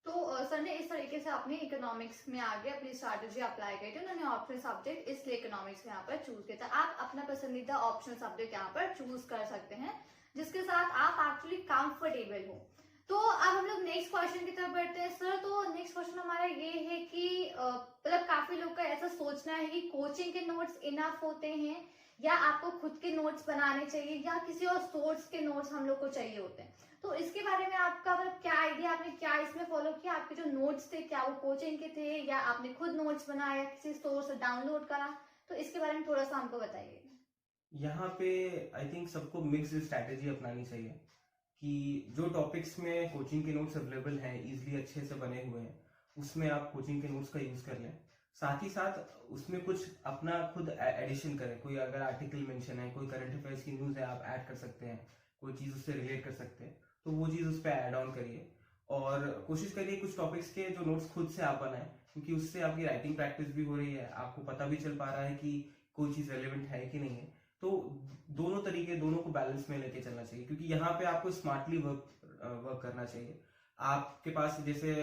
तो सर ने इस तरीके से अपने इकोनॉमिक्स में आगे अपनी स्ट्रैटेजी अप्लाई की थी, उन्होंने ऑप्शनल सब्जेक्ट इसलिए इकोनॉमिक्स यहाँ पर चूज किया था। आप अपना पसंदीदा ऑप्शनल सब्जेक्ट यहाँ पर चूज कर सकते हैं जिसके साथ आप एक्चुअली कंफर्टेबल हो। तो अब हम लोग नेक्स्ट क्वेश्चन की तरफ बढ़ते हैं सर। तो नेक्स्ट क्वेश्चन हमारा ये है कि मतलब काफी लोग का ऐसा सोचना है कि कोचिंग के नोट्स इनफ होते हैं या आपको खुद के नोट्स बनाने चाहिए या किसी और सोर्स के नोट्स हम लोग को चाहिए होते हैं। तो इसके बारे में आपका मतलब क्या आइडिया, आपने क्या इसमें फॉलो किया, आपके जो नोट्स थे क्या वो कोचिंग के थे या आपने खुद नोट्स बनाया किसी सोर्स से डाउनलोड करा? तो इसके बारे में थोड़ा सा हमको बताइए। यहाँ पे आई थिंक सबको मिक्स्ड स्ट्रैटेजी अपनानी चाहिए कि जो टॉपिक्स में कोचिंग के नोट्स अवेलेबल हैं, इजीली अच्छे से बने हुए हैं, उसमें आप कोचिंग के नोट्स का यूज कर लें। साथ ही साथ उसमें कुछ अपना खुद एडिशन करें, कोई अगर आर्टिकल मेंशन है, कोई करंट अफेयर्स की न्यूज है, आप ऐड कर सकते हैं, कोई चीज उससे रिलेट कर सकते हैं तो वो चीज उस पर ऐड ऑन करिए। और कोशिश करिए कुछ टॉपिक्स के जो नोट्स खुद से आप बनाएं, क्योंकि उससे आपकी राइटिंग प्रैक्टिस भी हो रही है, आपको पता भी चल पा रहा है कि कोई चीज रेलिवेंट है कि नहीं है। तो दोनों को बैलेंस में लेके चलना चाहिए, क्योंकि यहाँ पे आपको स्मार्टली वर्क करना चाहिए। आपके पास जैसे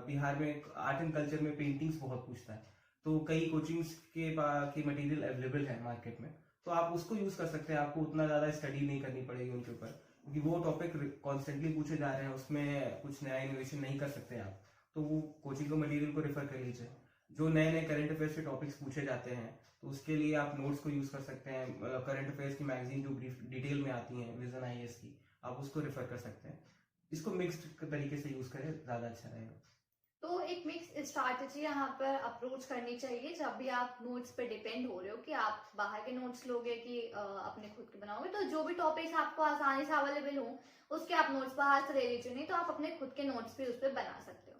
बिहार में आर्ट एंड कल्चर में पेंटिंग्स बहुत पूछता है, तो कई कोचिंग्स के मटेरियल अवेलेबल है मार्केट में, तो आप उसको यूज कर सकते हैं। आपको उतना ज्यादा स्टडी नहीं करनी पड़ेगी उनके ऊपर, क्योंकि वो टॉपिक कॉन्स्टेंटली पूछे जा रहे हैं, उसमें कुछ नया इनोवेशन नहीं कर सकते आप। तो वो कोचिंग के मटेरियल को रेफर कर लीजिए। जो नए नए करंट अफेयर्स के टॉपिक्स पूछे जाते हैं तो उसके लिए आप नोट्स को यूज कर सकते हैं। करंट अफेयर्स की मैगजीन जो ब्रीफ डिटेल में आती हैं, विजन आईएएस की, आप उसको रेफर कर सकते हैं। इसको मिक्स्ड तरीके से यूज करें, ज्यादा अच्छा रहेगा। तो एक मिक्स स्ट्रैटेजी यहाँ पर अप्रोच करनी चाहिए जब भी आप नोट्स पे डिपेंड हो रहे हो कि आप बाहर के नोट्स लोगे कि अपने खुद के बनाओगे। तो जो भी टॉपिक्स आपको आसानी से अवेलेबल हो उसके आप नोट्स बाहर से ले लीजिए, नहीं तो आप अपने खुद के नोट्स भी उस पर बना सकते हो।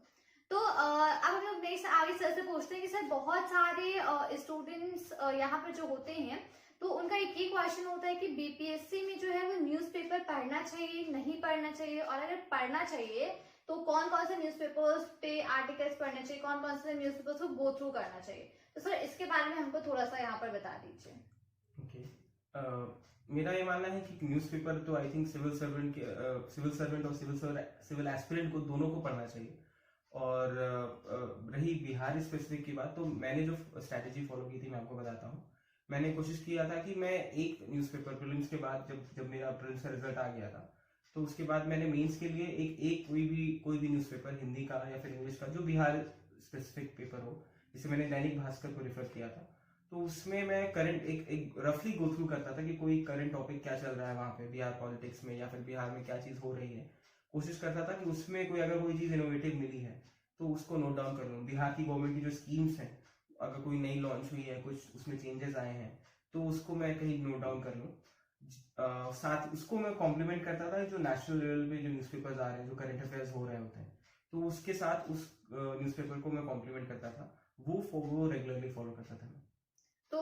तो अब हम लोग नेक्स्ट आगे सर से पूछते हैं कि सर बहुत सारे स्टूडेंट्स यहाँ पर जो होते हैं तो उनका एक ही क्वेश्चन होता है कि बीपीएससी में जो है वो न्यूज़पेपर पढ़ना चाहिए नहीं पढ़ना चाहिए, और अगर पढ़ना चाहिए तो कौन कौन से न्यूज़पेपर्स पे आर्टिकल्स पढ़ने चाहिए, कौन कौन से न्यूज़पेपर्स को गो थ्रू करना चाहिए। तो सर इसके बारे में हमको थोड़ा सा यहाँ पर बता दीजिए। मेरा ये मानना है कि न्यूज़पेपर तो आई थिंक सिविल सर्वेंट और सिविल एस्पिरेंट को दोनों को पढ़ना चाहिए। और रही बिहार स्पेसिफिक की बात, तो मैंने जो स्ट्रैटेजी फॉलो की थी मैं आपको बताता हूँ। मैंने कोशिश किया था कि मैं एक न्यूज़पेपर प्रीलिम्स के बाद, जब मेरा प्रीलिम्स का रिजल्ट आ गया था, तो उसके बाद मैंने मेंस के लिए एक कोई भी न्यूज़पेपर, हिंदी का या फिर इंग्लिश का, जो बिहार स्पेसिफिक पेपर हो, जिसे मैंने दैनिक भास्कर को रेफर किया था। तो उसमें मैं करंट एक रफली गो थ्रू करता था कि कोई करंट टॉपिक क्या चल रहा है वहाँ पे बिहार पॉलिटिक्स में, या फिर बिहार में क्या चीज़ हो रही है। कोशिश करता था कि उसमें अगर कोई चीज़ इनोवेटिव मिली है तो उसको नोट डाउन कर लूँ। बिहार की गवर्नमेंट की जो स्कीम्स हैं, अगर कोई नई लॉन्च हुई है, कुछ उसमें चेंजेस आए हैं, तो उसको मैं कहीं नोट डाउन कर लूँ। साथ उसको मैं कॉम्प्लीमेंट करता था जो नेशनल लेवल पे जो न्यूज़पेपर्स आ रहे हैं, जो करंट अफेयर्स हो रहे होते हैं, तो उसके साथ उस न्यूज़पेपर को मैं कॉम्प्लीमेंट करता था। वो रेगुलरली फॉलो करता था मैं। तो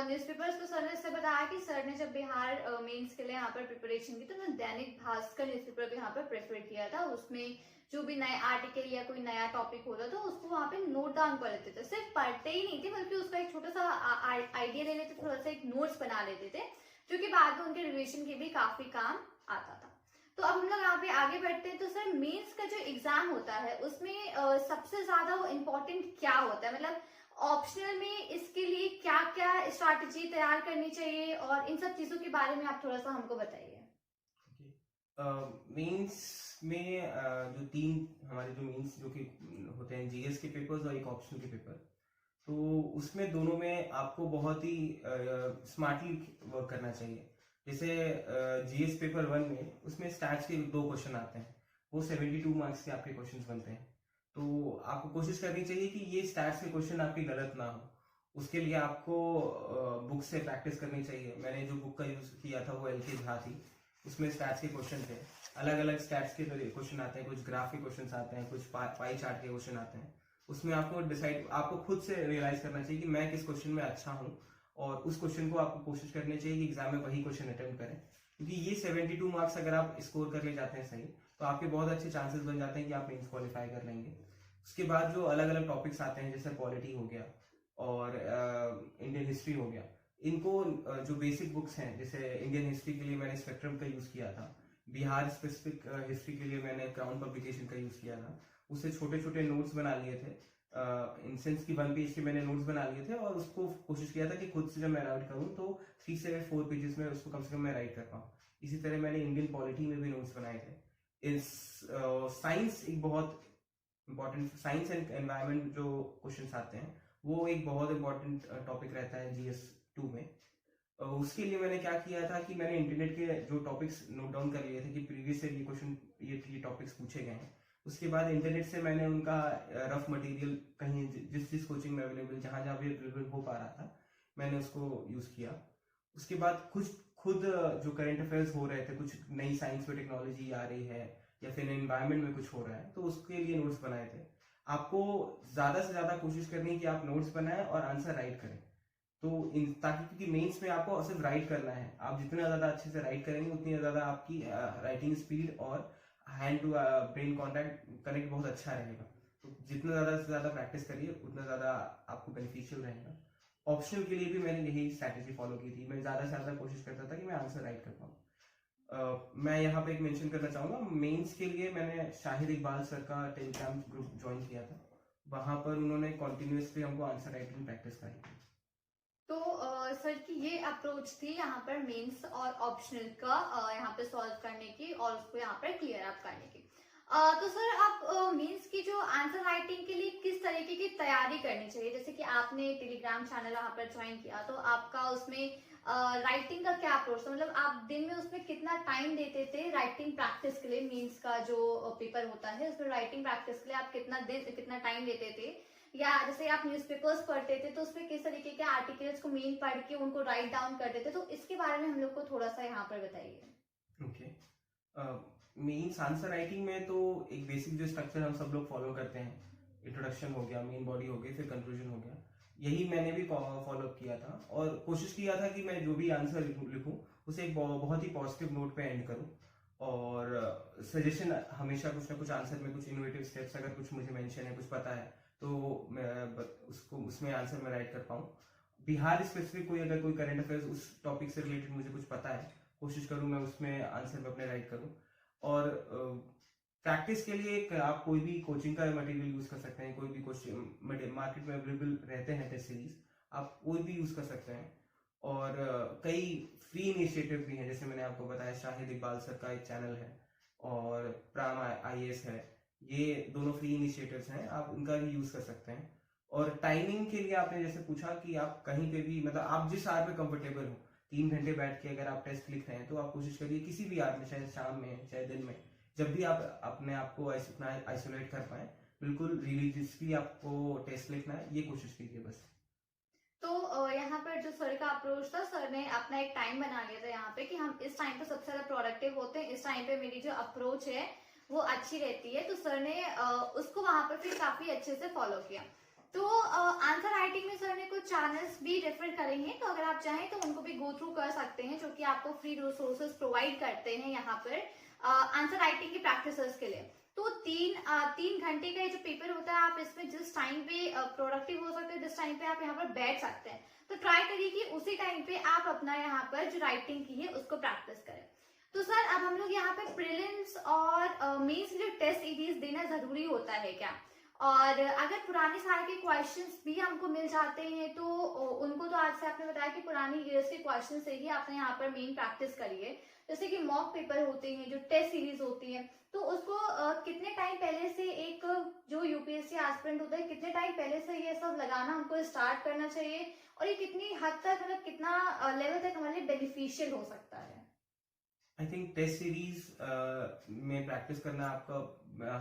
न्यूज़पेपर्स को सर ने इससे बताया कि सर ने जब बिहार मेंस के लिए यहाँ पर प्रिपरेशन की तो उन्होंने दैनिक भास्कर न्यूज़पेपर भी यहाँ पर प्रेफर किया था। उसमें जो भी नए आर्टिकल या कोई नया टॉपिक होता था उसको वहाँ पे नोट डाउन कर लेते थे। सिर्फ पढ़ते ही नहीं थे बल्कि उसका एक छोटा सा आइडिया ले लेते, थोड़ा सा एक नोट्स बना लेते थे, जो कि बाद में उनके रिविजन के भी काफी काम आता था। तो अब हम लोग यहाँ पे आगे बढ़ते हैं। तो सर मेंस का जो एग्जाम होता है उसमें सबसे ज्यादा वो इम्पोर्टेंट क्या होता है, मतलब ऑप्शनल में इसके लिए क्या क्या स्ट्रैटेजी तैयार करनी चाहिए, और इन सब चीजों के बारे में आप थोड़ा सा हमको बताइए। मेंस में जो तीन हमारे जो मेंस जो कि होते हैं, जीएस के पेपर्स और एक ऑप्शनल के पेपर, तो उसमें दोनों में आपको बहुत ही स्मार्टली वर्क करना चाहिए। जैसे जीएस पेपर 1 में उसमें स्टैट्स के 2 क्वेश्चन आते हैं, वो 72 मार्क्स के आपके क्वेश्चंस बनते हैं। तो आपको कोशिश करनी चाहिए कि ये स्टैट्स के क्वेश्चन आपके गलत ना हो। उसके लिए आपको बुक से प्रैक्टिस करनी चाहिए। मैंने जो बुक का यूज किया था वो एलके झा थी, उसमें स्टैट्स के क्वेश्चन थे। अलग अलग स्टैट्स के क्वेश्चन आते हैं, कुछ ग्राफ के क्वेश्चन आते हैं, कुछ पाई चार्ट के क्वेश्चन आते हैं। उसमें आपको खुद से रियलाइज करना चाहिए कि मैं किस क्वेश्चन में अच्छा हूँ, और उस क्वेश्चन को आपको कोशिश करनी चाहिए कि एग्जाम में वही क्वेश्चन अटेम्प्ट करें। क्योंकि ये 72 मार्क्स अगर आप स्कोर कर ले जाते हैं सही, तो आपके बहुत अच्छे चांसेस बन जाते हैं कि आप मेंस क्वालिफाई कर लेंगे। उसके बाद जो अलग अलग टॉपिक्स आते हैं, जैसे पॉलिटी हो गया और इंडियन हिस्ट्री हो गया, इनको जो बेसिक बुक्स हैं, जैसे इंडियन हिस्ट्री के लिए मैंने स्पेक्ट्रम का यूज किया था, बिहार स्पेसिफिक हिस्ट्री के लिए मैंने क्राउन पब्लिकेशन का यूज किया था। उससे छोटे छोटे नोट्स बना लिए थे, इन सेंस की 1 पेज के मैंने नोट्स बना लिए थे, और उसको कोशिश किया था कि खुद से जब मैं राइट करूँ तो 3 से 4 पेजेस में उसको कम से कम मैं राइट कर पाऊँ। इसी तरह मैंने इंडियन पॉलिटी में भी नोट्स बनाए थे। इस साइंस एक बहुत इंपॉर्टेंट, साइंस एंड एनवायरनमेंट जो क्वेश्चन आते हैं वो एक बहुत इंपॉर्टेंट टॉपिक रहता है जीएस 2 में। उसके लिए मैंने क्या किया था कि मैंने इंटरनेट के जो टॉपिक्स नोट डाउन कर लिए थे कि प्रीवियस ईयर ये क्वेश्चन ये टॉपिक्स पूछे गए हैं। उसके बाद इंटरनेट से मैंने उनका रफ मटेरियल कहीं जिस कोचिंग में अवेलेबल, जहां जहां भी अवेलेबल हो पा रहा था, मैंने उसको यूज किया। उसके बाद खुद जो करंट अफेयर्स हो रहे थे, कुछ नई साइंस में टेक्नोलॉजी आ रही है या फिर एनवायरनमेंट में कुछ हो रहा है, तो उसके लिए नोट्स बनाए थे। आपको ज्यादा से ज्यादा कोशिश करनी है कि आप नोट्स बनाएं और आंसर राइट करें। तो ताकि, क्योंकि मेंस में आपको सिर्फ राइट करना है, आप जितना ज्यादा अच्छे से राइट करेंगे उतनी ज्यादा आपकी राइटिंग स्पीड और हैंड टू ब्रेन कनेक्ट बहुत अच्छा रहेगा। तो जितना ज्यादा से ज्यादा प्रैक्टिस करिए उतना ज्यादा आपको बेनिफिशियल रहेगा। ऑप्शनल के लिए भी मैंने यही स्ट्रैटेजी फॉलो की थी। मैं ज्यादा से ज्यादा कोशिश करता था कि मैं आंसर राइट कर पाऊँ। मैं यहाँ पे एक मेंशन करना चाहूंगा, मेंस के लिए मैंने शाहिद इकबाल सर का टेलीग्राम ग्रुप ज्वाइन किया था। वहां पर उन्होंने कॉन्टिन्यूसली हमको आंसर राइटिंग प्रैक्टिस कराई थी। तो सर की ये अप्रोच थी यहाँ पर मेंस और ऑप्शनल का यहाँ पे सॉल्व करने की, और उसको यहाँ पर क्लियर अप करने की। तो सर आप मेंस की जो आंसर राइटिंग के लिए किस तरीके की तैयारी करनी चाहिए, जैसे कि आपने टेलीग्राम चैनल वहाँ पर ज्वाइन किया, तो आपका उसमें राइटिंग का क्या अप्रोच था, मतलब आप दिन में उसमें कितना टाइम देते थे राइटिंग प्रैक्टिस के लिए? मेंस का जो पेपर होता है उसमें राइटिंग प्रैक्टिस के लिए आप कितना टाइम देते थे, या जैसे आप न्यूज़पेपर्स पढ़ते थे तो उसमें किस तरीके के आर्टिकल्स को मेन पढ़ के उनको राइट डाउन करते थे, तो इसके बारे में हम लोग को थोड़ा सा यहाँ पर बताइए। ओके, मेंस आंसर राइटिंग में तो एक बेसिक जो स्ट्रक्चर हम सब लोग फॉलो करते हैं, इंट्रोडक्शन हो गया, मेन बॉडी हो गई, फिर कंक्लूजन हो गया, यही मैंने भी फॉलो किया था। और कोशिश किया था कि मैं जो भी आंसर लिखूं उसे एक बहुत ही पॉजिटिव नोट पे एंड करूं, और सजेशन हमेशा कुछ ना कुछ आंसर में, कुछ इनोवेटिव स्टेप्स अगर कुछ मुझे मेंशन है, कुछ पता है, तो मैं उसको उसमें आंसर में राइट कर पाऊँ। बिहार स्पेसिफिक कोई अगर कोई करंट अफेयर्स उस टॉपिक से रिलेटेड मुझे कुछ पता है, कोशिश करूँ मैं उसमें आंसर में अपने राइट करूँ। और प्रैक्टिस के लिए आप कोई भी कोचिंग का मटेरियल यूज कर सकते हैं, कोई भी कोचिंग मार्केट में अवेलेबल रहते हैं टेस्ट सीरीज, आप कोई भी यूज कर सकते हैं। और कई फ्री इनिशिएटिव भी हैं, जैसे मैंने आपको बताया शाहिद इकबाल सर का एक चैनल है और प्राम आईएएस है, ये दोनों फ्री इनिशिएटिव्स हैं, आप इनका भी यूज कर सकते हैं। और टाइमिंग के लिए आपने जैसे पूछा कि आप कहीं पे भी, मतलब आप जिस आवर पे कंफर्टेबल हो, 3 घंटे बैठ के अगर आप टेस्ट लिख रहे हैं तो आप कोशिश करिए किसी भी आवर में, चाहे शाम में चाहे दिन में, जब भी आप अपने आप को आइसोलेट कर पाए, बिल्कुल रिलीजियसली आपको टेस्ट लिखना है, ये कोशिश कीजिए बस। तो यहाँ पर जो सर का अप्रोच था, सर ने अपना एक टाइम बना लिया था यहाँ पे कि हम इस टाइम पे सबसे ज्यादा प्रोडक्टिव होते हैं, इस टाइम पे मेरी जो अप्रोच है वो अच्छी रहती है, तो सर ने उसको वहां पर फिर काफी अच्छे से फॉलो किया। तो आंसर राइटिंग में सर ने कुछ चैनल्स भी रेफर करे हैं, तो अगर आप चाहें तो उनको भी गो थ्रू कर सकते हैं, जो कि आपको फ्री रिसोर्सेज प्रोवाइड करते हैं यहाँ पर आंसर राइटिंग की प्रैक्टिसेस के लिए। तो 3 घंटे का ये जो पेपर होता है, आप इसमें जिस टाइम पे प्रोडक्टिव हो सकते हैं, जिस टाइम पे आप यहाँ पर बैठ सकते हैं, तो ट्राई करिए कि उसी टाइम पे आप अपना यहाँ पर जो राइटिंग की है उसको प्रैक्टिस करें। तो सर अब हम लोग यहाँ यहाँ पे प्रीलिम्स और मेंस लिए टेस्ट सीरीज देना जरूरी होता है क्या? और अगर पुराने साल के क्वेश्चंस भी हमको मिल जाते हैं तो उनको तो आज से आपने बताया कि पुरानी ईयर्स के क्वेश्चन से ही आपने यहाँ पर मेन प्रैक्टिस करी है। जैसे कि मॉक पेपर होते हैं, जो टेस्ट सीरीज होती है, तो उसको कितने टाइम पहले से एक जो यूपीएससी एस्पिरेंट होता है, कितने टाइम पहले से ये सब लगाना हमको स्टार्ट करना चाहिए, और ये कितनी हद तक, मतलब कितना लेवल तक हमारे लिए बेनिफिशियल हो सकता है? आई थिंक टेस्ट सीरीज में प्रैक्टिस करना आपका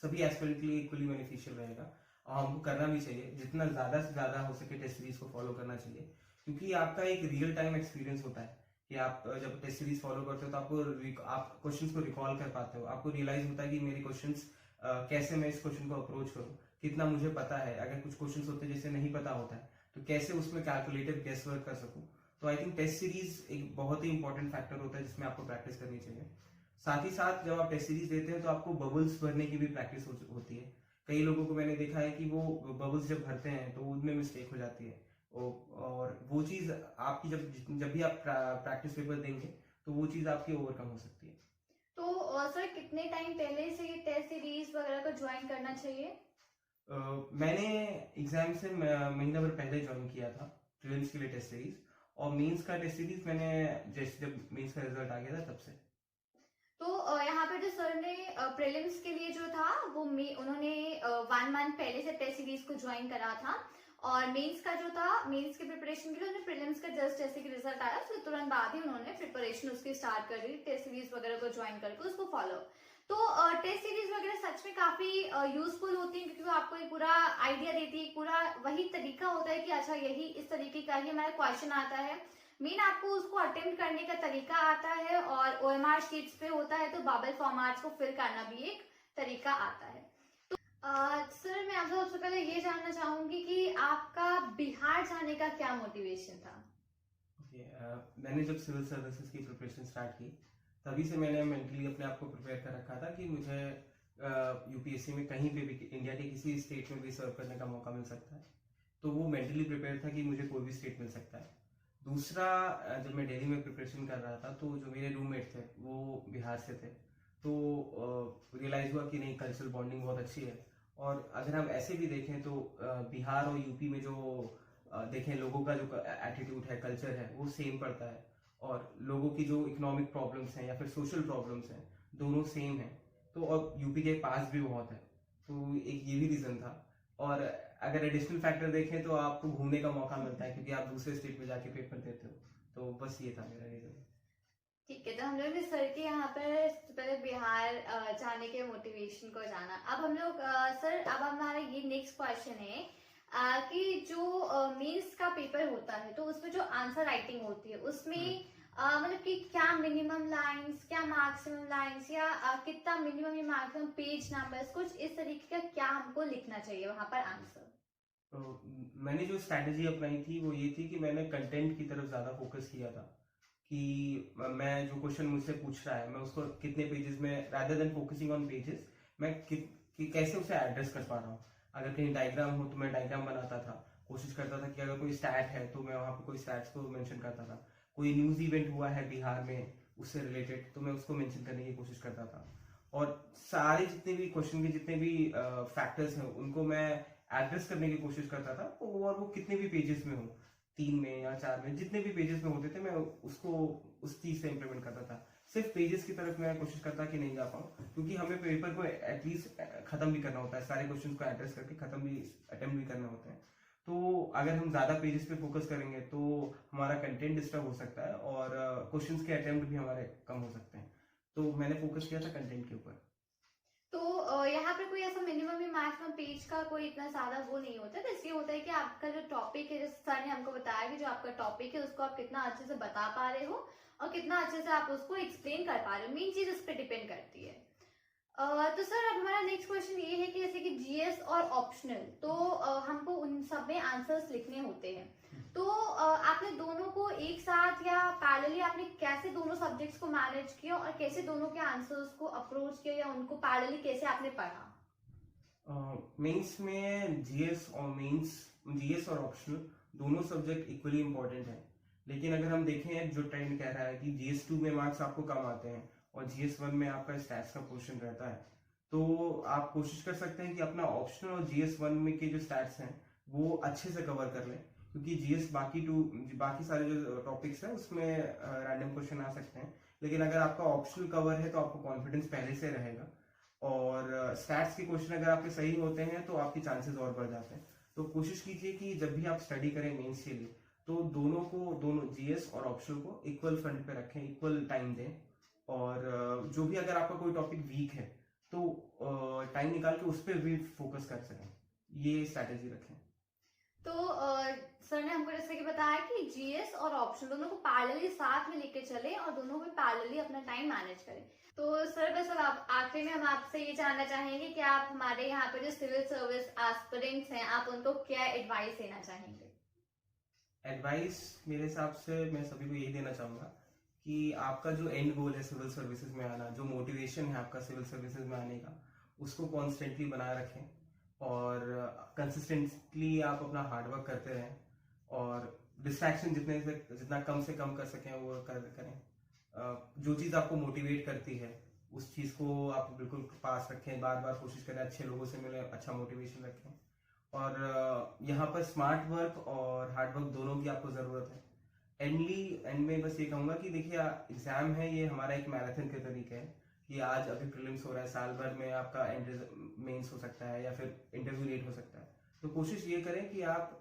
सभी एस्पिरेंट के लिए इक्वली बेनिफिशियल रहेगा, और हमको करना भी चाहिए। जितना ज्यादा से ज्यादा हो सके टेस्ट सीरीज को फॉलो करना चाहिए, क्योंकि आपका एक रियल टाइम एक्सपीरियंस होता है कि आप जब टेस्ट सीरीज फॉलो करते हो तो आप क्वेश्चंस को रिकॉल कर पाते हो। आपको रियलाइज होता है कि मेरे क्वेश्चंस कैसे मैं इस क्वेश्चन को अप्रोच करूं, कितना मुझे पता है। अगर कुछ क्वेश्चंस होते हैं जैसे नहीं पता होता है तो कैसे उसमें कैलकुलेटिव गेस वर्क कर सकूं। तो आई थिंक टेस्ट सीरीज एक बहुत ही इंपॉर्टेंट फैक्टर होता है जिसमें आपको प्रैक्टिस करनी चाहिए। साथ ही साथ जब आप टेस्ट सीरीज देते हैं तो आपको बबल्स भरने की भी प्रैक्टिस होती है। कई लोगों को मैंने देखा है कि वो बबल्स जब भरते हैं तो उनमें मिस्टेक हो जाती है, और वो चीज आपकी जब भी आप प्रैक्टिस पेपर देंगे तो वो चीज आपकी ओवरकम हो सकती है। तो सर कितने टाइम पहले से ये टेस्ट सीरीज वगैरह को ज्वाइन करना चाहिए? मैंने एग्जाम से महीना भर पहले ज्वाइन किया था प्रीलिम्स के लिए टेस्ट सीरीज, और मेंस का टेस्ट सीरीज मैंने जैसे जब मेंस का रिजल्ट आ गया था तब से। तो यहाँ पे जो सर ने प्रीलिम्स के लिए जो था वो उन्होंने 1 मंथ पहले से टेस्ट सीरीज को ज्वाइन करा था, और मेंस का जो था, मेंस के प्रिपरेशन के लिए उन्होंने प्रीलिम्स का जस्ट जैसे कि रिजल्ट आया उसके तुरंत बाद ही उन्होंने प्रिपरेशन उसकी स्टार्ट कर दी, टेस्ट सीरीज वगैरह को ज्वाइन करके उसको फॉलो। तो टेस्ट सीरीज वगैरह सच में काफी यूजफुल होती है, क्योंकि वो आपको एक पूरा आइडिया देती है, पूरा वही तरीका होता है कि अच्छा यही इस तरीके का ही हमारा क्वेश्चन आता है, मेन आपको उसको अटेम्प्ट करने का तरीका आता है, और ओएमआर शीट्स पे होता है तो बबल फॉर्मेट्स को फिल करना भी एक तरीका आता है। तो सर मैं आपसे सबसे पहले ये जानना चाहूंगी कि आपका बिहार जाने का क्या मोटिवेशन था? मैंने जब सिविल सर्विसेज की प्रिपरेशन स्टार्ट की तभी से मैंने मेंटली अपने आप को प्रिपेयर कर रखा था कि मुझे यूपीएससी में कहीं पे भी इंडिया के किसी स्टेट में भी सर्व करने का मौका मिल सकता है। तो वो मेंटली प्रिपेयर था कि मुझे कोई भी स्टेट मिल सकता है। दूसरा, जब मैं दिल्ली में प्रिपरेशन कर रहा था तो जो मेरे रूममेट थे वो बिहार से थे, तो रियलाइज हुआ कि नहीं, कल्चरल बॉन्डिंग बहुत अच्छी है। और अगर हम ऐसे भी देखें तो बिहार और यूपी में जो देखें लोगों का जो एटीट्यूड है, कल्चर है, वो सेम पड़ता है, और लोगों की जो इकोनॉमिक प्रॉब्लम्स हैं या फिर सोशल प्रॉब्लम्स हैं दोनों सेम है। तो और यूपी के पास भी बहुत है, तो एक ये भी रीजन था। और अगर एडिशनल फैक्टर देखें तो आपको घूमने का मौका मिलता है क्योंकि आप दूसरे स्टेट में जाके पेपर देते हो। तो बस ये था मेरा रीजन। ठीक है, तो हम लोग ने सर के यहाँ पर पहले बिहार जाने के मोटिवेशन को जाना। अब हम लोग सर, अब हमारा ये नेक्स्ट क्वेश्चन है कि जो मेंस का पेपर होता है तो उसमें जो आंसर राइटिंग होती है उसमें मतलब कि क्या मिनिमम लाइंस, क्या मैक्सिमम लाइंस, या कितना मिनिमम या मैक्सिमम पेज नंबर्स, कुछ इस तरीके का क्या हमको लिखना चाहिए वहां पर आंसर? तो मैंने जो स्ट्रैटेजी अपनाई थी वो ये थी कि मैंने कंटेंट की तरफ ज्यादा फोकस किया था, कि मैं जो क्वेश्चन मुझसे पूछ रहा है मैं उसको कितने पेजेस में, rather than focusing on pages, मैं कैसे उसे एड्रेस कर पा रहा हूँ। अगर कहीं डायग्राम हो तो मैं डायग्राम बनाता था, कोशिश करता था कि अगर कोई स्टैट है तो मैं वहां पे कोई स्टैट्स को मेंशन करता था। कोई न्यूज इवेंट हुआ है बिहार में उससे रिलेटेड तो मैं उसको मेंशन करने की कोशिश करता था। और सारे जितने भी क्वेश्चन के जितने भी फैक्टर्स हैं उनको मैं एड्रेस करने की कोशिश करता था, और वो कितने भी पेजेस में हो, 3 में या 4 में, जितने भी पेजेस में होते थे मैं उसको उस चीज से इम्प्लीमेंट करता था। सिर्फ पेजेस की तरफ मैं कोशिश करता कि नहीं जा पाऊँ, क्योंकि हमें पेपर को एटलीस्ट खत्म भी करना होता है, सारे क्वेश्चन को एड्रेस करके खत्म भी, अटेम्प्ट भी करना होता है। तो अगर हम ज्यादा पेजेस पे फोकस करेंगे तो हमारा कंटेंट डिस्टर्ब हो सकता है और क्वेश्चंस के अटेम्प्ट भी हमारे कम हो सकते हैं। तो मैंने फोकस किया था कंटेंट के ऊपर। तो यहाँ पे कोई ऐसा मिनिमम या मैक्सिमम पेज का कोई इतना ज्यादा वो नहीं होता है। इसलिए होता है कि आपका जो टॉपिक है, जैसे सर ने हमको बताया कि जो आपका टॉपिक है उसको आप कितना अच्छे से बता पा रहे हो और कितना अच्छे से आप उसको एक्सप्लेन कर पा रहे हो, मेन चीज इस पे डिपेंड करती है। तो सर अब हमारा नेक्स्ट क्वेश्चन ये है कि जैसे कि जीएस और ऑप्शनल, तो हमको उन सब में आंसर्स लिखने होते हैं, तो आपने दोनों को एक साथ या पैरेलली आपने कैसे दोनों सब्जेक्ट्स को मैनेज किया और कैसे दोनों के आंसर्स को अप्रोच किया या उनको पैरेलली कैसे आपने पढ़ा? मेंस में जीएस और ऑप्शनल दोनों सब्जेक्ट इक्वली इंपॉर्टेंट है। लेकिन अगर हम देखें जो ट्रेंड कह रहा है कि जीएस 2 में मार्क्स आपको कम आते हैं और GS1 में आपका स्टैट्स का पोर्शन रहता है, तो आप कोशिश कर सकते हैं कि अपना ऑप्शनल और GS1 में के जो स्टैट्स हैं वो अच्छे से कवर कर लें, क्योंकि GS बाकी सारे जो टॉपिक्स हैं उसमें रैंडम क्वेश्चन आ सकते हैं, लेकिन अगर आपका ऑप्शनल कवर है तो आपको कॉन्फिडेंस पहले से रहेगा, और स्टैट्स के क्वेश्चन अगर आपके सही होते हैं तो आपके चांसेस और बढ़ जाते हैं। तो कोशिश कीजिए कि जब भी आप स्टडी करें मेंस के लिए, तो दोनों GS और ऑप्शनल को इक्वल फ्रंट पे रखें, इक्वल टाइम दें, और जो भी अगर आपका कोई टॉपिक वीक है तो टाइम निकाल के उस पर भी फोकस कर सकें, ये स्ट्रैटेजी रखें। तो सर ने हमको जैसे कि बताया कि जीएस और ऑप्शन दोनों को पैरेलली साथ में लेके चले और दोनों में पैरेलली अपना टाइम मैनेज करें। तो सर बस अब आखिरी में हम आपसे ये जानना चाहेंगे कि आप हमारे यहाँ पे जो सिविल सर्विस एस्पिरेंट्स हैं, आप उनको क्या एडवाइस देना चाहेंगे? एडवाइस मेरे हिसाब से मैं सभी को यही देना चाहूंगा कि आपका जो एंड गोल है सिविल सर्विसेज में आना, जो मोटिवेशन है आपका सिविल सर्विसेज में आने का, उसको कॉन्स्टेंटली बनाए रखें और कंसिस्टेंटली आप अपना हार्डवर्क करते रहें, और डिस्ट्रैक्शन जितना कम से कम कर सकें वो करें। जो चीज़ आपको मोटिवेट करती है उस चीज़ को आप बिल्कुल पास रखें, बार बार कोशिश करें, अच्छे लोगों से मिले, अच्छा मोटिवेशन रखें, और यहाँ पर स्मार्ट वर्क और हार्ड वर्क दोनों की आपको ज़रूरत है। एंड में बस ये कहूँगा कि देखिए एग्जाम है, ये हमारा एक मैराथन के तरीके है कि आज अभी प्रीलिम्स हो रहा है, साल भर में आपका मेंस हो सकता है या फिर इंटरव्यू लेट हो सकता है। तो कोशिश ये करें कि आप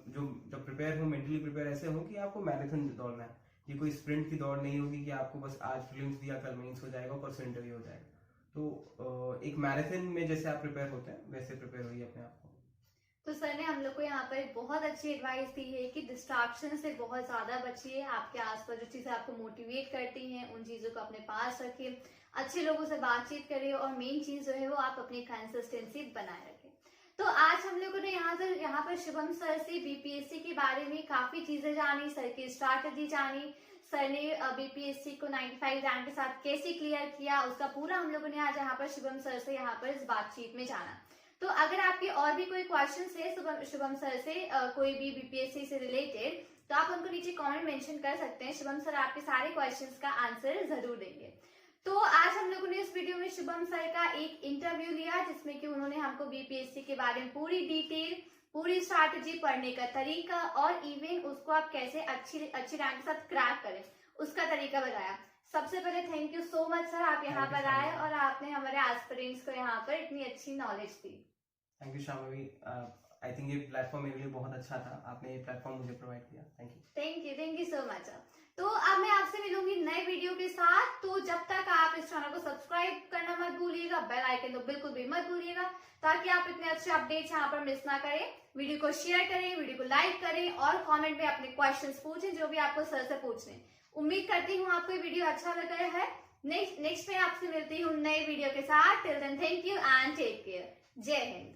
जब प्रिपेयर हो, मेंटली प्रिपेयर ऐसे हो कि आपको मैराथन दौड़ना है, ये कोई स्प्रिंट की दौड़ नहीं होगी कि आपको बस आज प्रीलिम्स दिया कल मेंस हो जाएगा परसों इंटरव्यू हो जाएगा। तो एक मैराथन में जैसे आप प्रिपेयर होते हैं वैसे प्रिपेयर होइए अपने आप को। तो सर ने हम लोग को यहाँ पर बहुत अच्छी एडवाइस दी है कि डिस्ट्रैक्शन से बहुत ज्यादा बचिए, आपके आसपास जो चीजें आपको मोटिवेट करती हैं उन चीजों को अपने पास रखिए, अच्छे लोगों से बातचीत करिए, और मेन चीज जो है वो आप अपनी कंसिस्टेंसी बनाए रखें। तो आज हम लोगों ने यहाँ पर शुभम सर से बीपीएससी के बारे में काफी चीजें जानी, सर की स्ट्रैटेजी जानी, सर ने बीपीएससी को 95 रैंक के साथ कैसे क्लियर किया, उसका पूरा हम लोगों ने आज यहाँ पर शुभम सर से यहाँ पर इस बातचीत में जाना। तो अगर आपके और भी कोई क्वेश्चंस है शुभम सर से कोई भी बीपीएससी से रिलेटेड, तो आप उनको नीचे कमेंट मेंशन कर सकते हैं। शुभम सर आपके सारे क्वेश्चंस का आंसर जरूर देंगे। तो आज हम लोगों ने इस वीडियो में शुभम सर का एक इंटरव्यू लिया जिसमें कि उन्होंने हमको बीपीएससी के बारे में पूरी डिटेल, पूरी स्ट्रैटेजी, पढ़ने का तरीका और इवन उसको आप कैसे अच्छी रैंक के साथ क्रैक करें उसका तरीका बताया। सबसे पहले thank you so much sir, आप यहाँ पर आए और आपने हमारे एस्पिरेंट्स को यहाँ पर इतनी अच्छी नॉलेज दी। Thank you Shamavi, I think ये प्लेटफॉर्म मेरे लिए बहुत अच्छा था, आपने ये प्लेटफॉर्म मुझे प्रोवाइड किया, थैंक यू सो मच। तो अब मैं आपसे मिलूंगी नए वीडियो के साथ, तो जब तक आप इस चैनल को सब्सक्राइब करना मत भूलिएगा, बेल आइकन तो बिल्कुल भी मत भूलिएगा, ताकि आप इतने अच्छे अपडेट्स यहाँ पर मिस ना करें। वीडियो को शेयर करें, वीडियो को लाइक करें और कमेंट में अपने क्वेश्चंस पूछें जो भी आपको सर से पूछने। उम्मीद करती हूँ आपको ये वीडियो अच्छा लगा है। नेक्स्ट में आपसे मिलती हूँ नए वीडियो के साथ। Till then thank you and take care. जय हिंद।